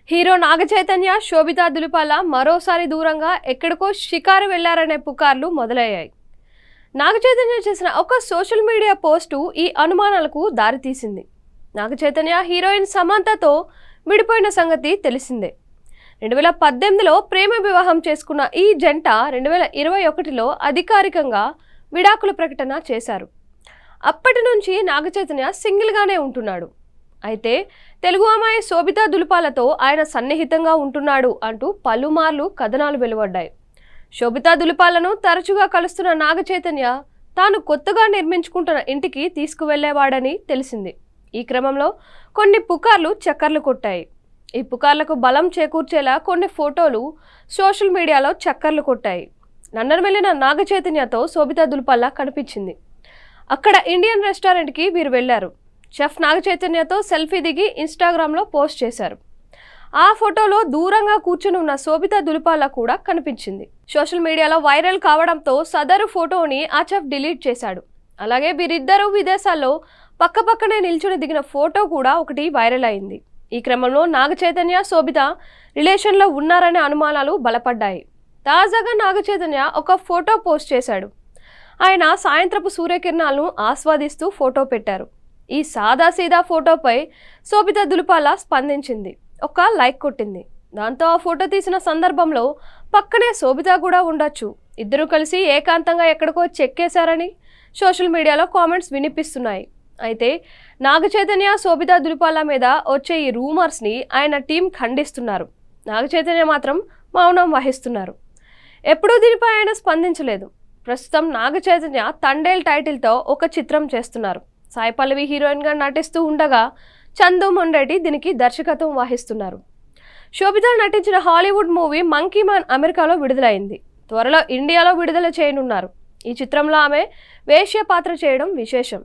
Hero Naga Chaitanya, Sobhita Dhulipala మరోసారి దూరంగా ఎక్కడికో షికారు వెళ్లారనే పుకార్లు మొదలయ్యాయి. నాగచైతన్య చేసిన ఒక సోషల్ మీడియా పోస్టు ఈ అనుమానాలకు దారితీసింది. నాగచైతన్య హీరోయిన్ సమంతతో విడిపోయిన సంగతి తెలిసిందే. 2018లో ప్రేమ వివాహం చేసుకున్న ఈ జంట 2021లో అధికారికంగా విడాకుల ప్రకటన చేశారు. అప్పటి నుంచి నాగచైతన్య సింగిల్గానే ఉంటున్నాడు. అయితే తెలుగు అమ్మాయి శోభితా దులిపాలతో ఆయన సన్నిహితంగా ఉంటున్నాడు అంటూ పలుమార్లు కథనాలు వెలువడ్డాయి. శోభితా దులిపాలను తరచుగా కలుస్తున్న నాగచైతన్య తాను కొత్తగా నిర్మించుకుంటున్న ఇంటికి తీసుకువెళ్లేవాడని తెలిసింది. ఈ క్రమంలో కొన్ని పుకార్లు చక్కర్లు కొట్టాయి. ఈ పుకార్లకు బలం చేకూర్చేలా కొన్ని ఫోటోలు సోషల్ మీడియాలో చక్కర్లు కొట్టాయి. లండన్ వెళ్లిన నాగచైతన్యతో శోభితా దులిపాల కనిపించింది. అక్కడ ఇండియన్ రెస్టారెంట్కి వీరు వెళ్లారు. చెఫ్ నాగచైతన్యతో సెల్ఫీ దిగి ఇన్స్టాగ్రామ్లో పోస్ట్ చేశారు. ఆ ఫోటోలో దూరంగా కూర్చుని ఉన్న శోభితా దులిపాల కూడా కనిపించింది. సోషల్ మీడియాలో వైరల్ కావడంతో సదరు ఫోటోని ఆ చెఫ్ డిలీట్ చేశాడు. అలాగే వీరిద్దరూ విదేశాల్లో పక్కపక్కనే నిల్చుని దిగిన ఫోటో కూడా ఒకటి వైరల్ అయింది. ఈ క్రమంలో నాగచైతన్య, శోభిత రిలేషన్లో ఉన్నారనే అనుమానాలు బలపడ్డాయి. తాజాగా నాగచైతన్య ఒక ఫోటో పోస్ట్ చేశాడు. ఆయన సాయంత్రపు సూర్యకిరణాలను ఆస్వాదిస్తూ ఫోటో పెట్టారు. ఈ సాదాసీదా ఫోటోపై శోభితా దులిపాల స్పందించింది. ఒక లైక్ కొట్టింది. దాంతో ఆ ఫోటో తీసిన సందర్భంలో పక్కనే శోభిత కూడా ఉండొచ్చు, ఇద్దరు కలిసి ఏకాంతంగా ఎక్కడికో చెక్కేశారని సోషల్ మీడియాలో కామెంట్స్ వినిపిస్తున్నాయి. అయితే నాగచైతన్య, శోభితా దులిపాల మీద వచ్చే ఈ రూమర్స్ని ఆయన టీం ఖండిస్తున్నారు. నాగచైతన్య మాత్రం మౌనం వహిస్తున్నారు. ఎప్పుడూ దీనిపై ఆయన స్పందించలేదు. ప్రస్తుతం నాగచైతన్య తండేల్ టైటిల్తో ఒక చిత్రం చేస్తున్నారు. సాయి పల్లవి హీరోయిన్గా నటిస్తూ ఉండగా చందు మొండేటి దీనికి దర్శకత్వం వహిస్తున్నారు. శోభిత నటించిన హాలీవుడ్ మూవీ మంకీ మ్యాన్ అమెరికాలో విడుదలైంది. త్వరలో ఇండియాలో విడుదల చేయనున్నారు. ఈ చిత్రంలో ఆమె వేశ్య పాత్ర చేయడం విశేషం.